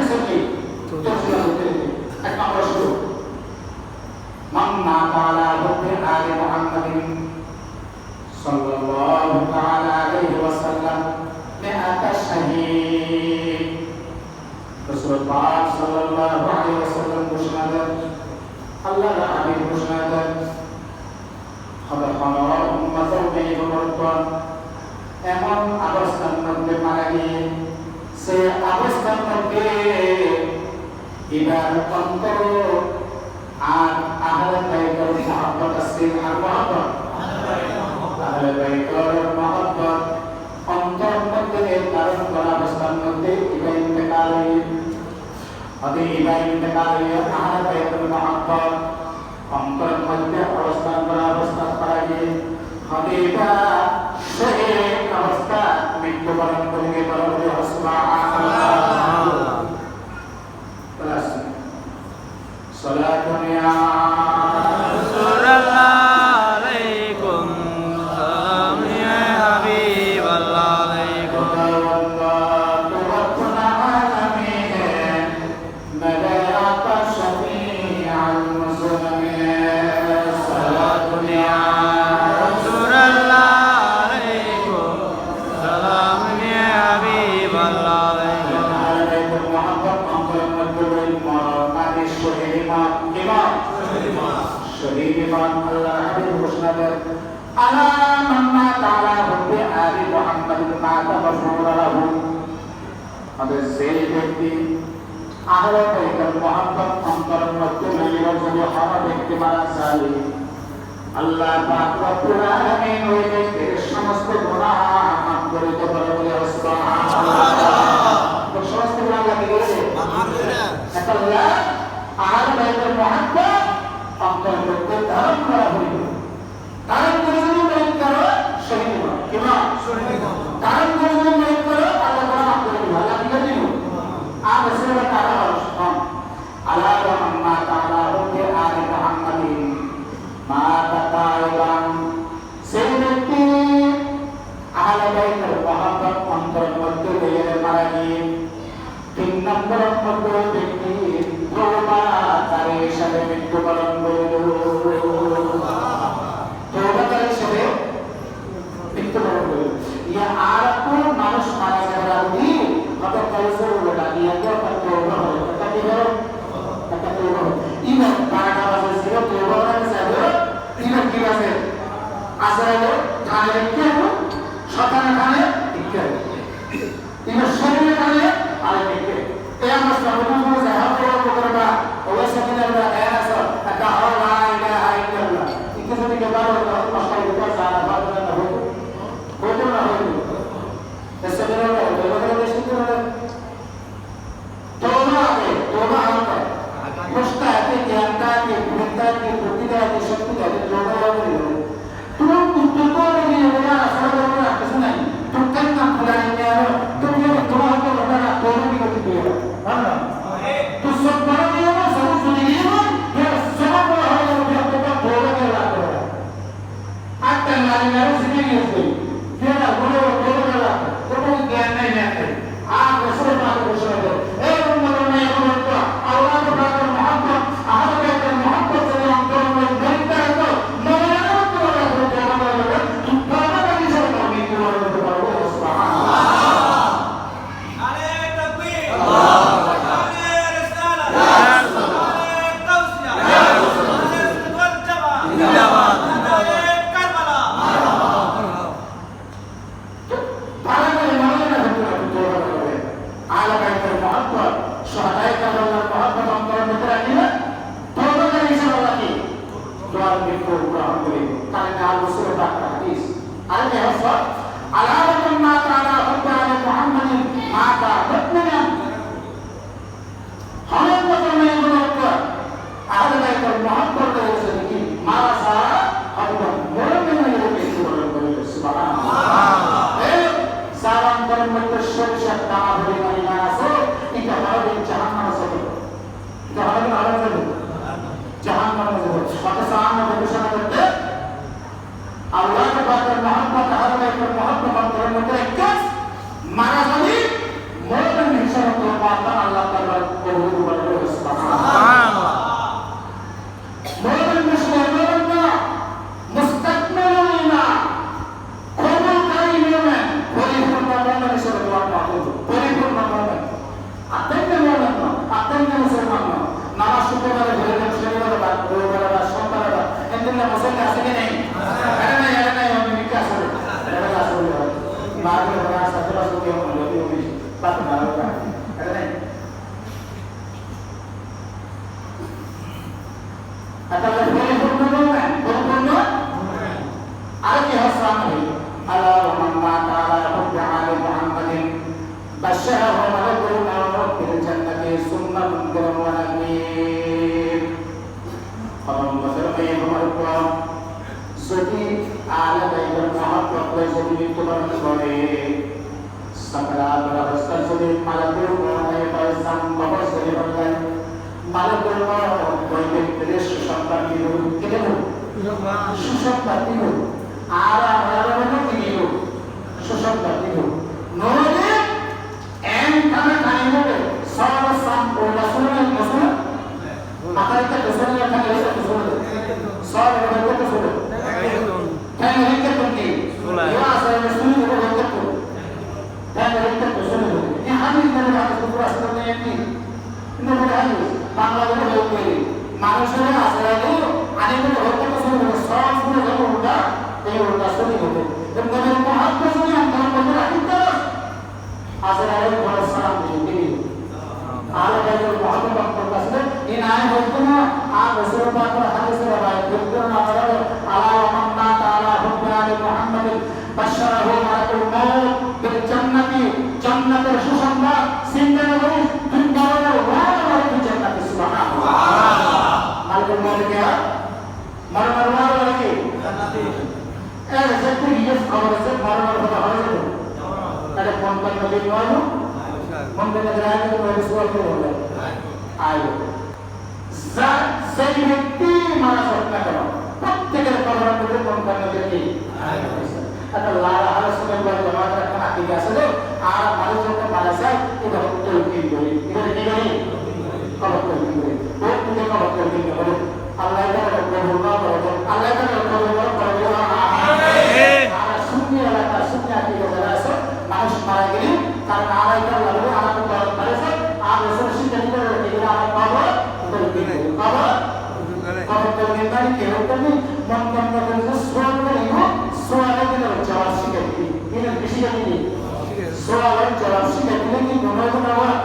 হাদিসে কি তফসিল এক নম্বর শুরু মান মাতা আলা হুব্বি আলি মুহাম্মাদিন সাল্লাল্লাহু তাআলা আলাইহি ওয়াসাল্লাম মিআতা শাহীদ রাসূল পাক সাল্লাল্লাহু আলাইহি ওয়াসাল্লাম ঘোষণা দেন আল্লাহর হাবিব ঘোষণা দেন খবরখানা উম্মতের পরিবর্তন এমন অবস্থার মধ্যে মারা গিয়ে সে অবস্থার মধ্যে ইবার অন্তর আর আহলে বাইতের মহব্বত আছে আর মহব্বত আহলে বাইতের মহব্বত অন্তর মধ্যে ধারণ করা অবস্থার মধ্যে ইবার ইন্তেকাল হতে ইবার ইন্তেকাল আহলে বাইতের মহব্বত অন্তর মধ্যে অবস্থান করা অবস্থান করা গিয়ে হতে এটা সেই অবস্থা মৃত্যুবরণ করিবে বলবে সুবহানাল্লাহ সালাতুন ইয়া রাসূলুল্লাহ আলাইকুম সালাম ইয়া হাবিবাল্লাহ আলাইকুম রব্বুল আলামিন মালাকা শাফিআল মুসলিমিন সালাতুন ইয়া আল্লাহ হাবিব ঘোষণা দেন আলা মান্না তাআলা হুব্বি আলি মুহাম্মাদিন মা তাফসুরা লাহু আমাদের সেই ব্যক্তি আহলে বাইতের মুহাব্বত অন্তরের মধ্যে লইয়া যদি হওয়া ব্যক্তি মারা যায় আল্লাহ পাক রব্বুল আলামিন ওই ব্যক্তির সমস্ত গুনাহ মাফ করে দিতে বলে সুবহানাল্লাহ তো সমস্ত গুনাহ কি করেছে মাফ করে দেন আল্লাহ আহলে বাইতের মুহাব্বত অন্তরের মধ্যে ধারণ করা হইল ধারণ করে যদি মেহনত করো শহীদ হও কিংবা শহীদ হও ধারণ করে যদি মেহনত করো আল্লাহ তাআলা মাফ করে দিবেন আল্লাহ কি দিবেন আর রাসূলুল্লাহ তাআলা বলেন আলা রাহমা তাআলা হুব্বি আলি মুহাম্মাদিন মা তাতাইবান সেই ব্যক্তি আহলে বাইতের মহব্বত অন্তরের মধ্যে লইয়া মারা গিয়ে তিন নম্বর মধ্যে ব্যক্তি তওবা তার হিসাবে মৃত্যুবরণ করল তওবা তার হিসাবে মৃত্যুবরণ করল ইয়া আর কোন মানুষ মারা যাওয়ার আগে কত কলসর ওটা দিয়ে কত তওবা হলো কত কি হলো কত তওবা হলো ইমান পাড়া বাজে ছিল তওবা করার সাথে ইমান কি আছে আসলে খানে কি হলো শতানা খানে ঠিক আছে ইমান শরীরে খানে আরে ঠিক এই আমরা সর্বপ্রথম যাহা করবা ওই সাথে আমরা এরাস একটা লা ইলাহা ইল্লাল্লাহ ইকে যদি কেবল মাশাআল্লাহ উপর সারা বাদ না হতো হতো না হতো এসে গেল ওদের দেশে তো তোবা আমরা মুস্তাহাতে জ্ঞানটা কি গুণটা কি প্রতিটা কি শক্তি আছে তোবা হবে তুমি কুতুবা নিয়ে ওরা আসলে ওরা কিছু নাই তুমি না ফুলাই নিয়ে তুমি তোবা হতে ওরা তোবা কি করতে দিও না तो सब बड़ा नियम है सब सुनिए ये सब बड़ा है जो भी आपको बोलने के लायक है आज तक नारी नारी सीखी नहीं उसको ये ना बोलो बोलने के लायक तो कोई ज्ञान नहीं है आप रसूल पाक को सुनो ए उम्मत में ये बोलता अल्लाह के पाक मोहब्बत अहले के मोहब्बत से हम दोनों में बनता है तो मौलाना तो बोला तो बोला तुम बाबा का नहीं समझ में क्यों बोल रहे हो सुभान अल्लाह अरे तकबीर अल्लाह Bapak malu kan? Ada nih. Atau lebih berhubungan, ada kehasuan ini. Allahumma ta'ala hubbi ali Muhammadin basyarahu malakul maut bil jannati summa munkiran wa nakir. Allahumma salli ala যদি আলা বাইবেল মহাপ্রভু যদি মৃত্যুবরণ করে সকলা ব্যবস্থা যদি মালাকুল মৌতে পয়সাম ববসরে বলেন মালাকুল মৌত ওই ব্যক্তির সুসংবাদ দিল কেন সুসংবাদ দিল আর আমরা দিল সুসংবাদ দিল নরে এম কানে কাইনে সর্বসাম ও রাসূলের মুসলিম মাথায়তে রাসূলের কাছে রাসূল সর্বসাম রাসূল kan mereka pergi ya saya mesti mereka tu dan mereka tu semua ini hadis dari Rasulullah sallallahu alaihi wasallam ini hadis Bangladesh hote মানুষের আসলে আনেক হতে তো সব পুরো হলো এই ওটা শুনি হতে এবং তাদের মহাত্মা শুনি আমরা বলতে রাখি তো আসলে বড় সালাম দিই আলাদাই মহাত্মা বক্তব্য ইন আয় হতো না আর রাসূলুল্লাহ হাদিসের রায় বলতেন আমরা আল্লাহুম্মা তাআলা হুব্বি আলি মুহাম্মাদিন বাশশারাহু মালাকুল মাউত বিল জান্নাতি জান্নাতের সুসংবাদ সিন্দার করে দুনিয়ার ওয়ালাহি জান্নাতি সুবহানাল্লাহ মালাকুল মাউত কে মরণের ওয়ালাহি জান্নাতি এর সত্যি ইয়েস খবর আছে মরণের কথা হবে তাহলে কোন কোন নবী বলো কোন কোন জায়গায় রাসূল বলে আয় সেই ব্যক্তি মারা স্বপ্ন করো প্রত্যেকের কবরের মধ্যে কোন কোন ব্যক্তি এটা লারা হালসুলের বলে জমাত রাখা কি আসলে আর মানুষকে মারা যায় এটা হচ্ছে কি বলি এটা কি বলি কবর কি বলি ওই তুমি কবর কি বলি আল্লাহ তাআলা কবুল করুন আল্লাহ তাআলা কবুল করুন আমিন আর সুন্নি এলাকা সুন্নি কি যারা আছে মানুষ মারা গেলে তার আড়াই করা লাগবে আর কবর করেছে আর রাসূল শিক্ষা দিতে এগুলা আমার কবর কবর তো নির্ধারিত কেউ করবে মন কর্ম করে সোয়াল করে সোয়ালের জবাব শিখে দিই এর বেশি জানি সোয়ালের জবাব শিখে দিলে কি মনে হয়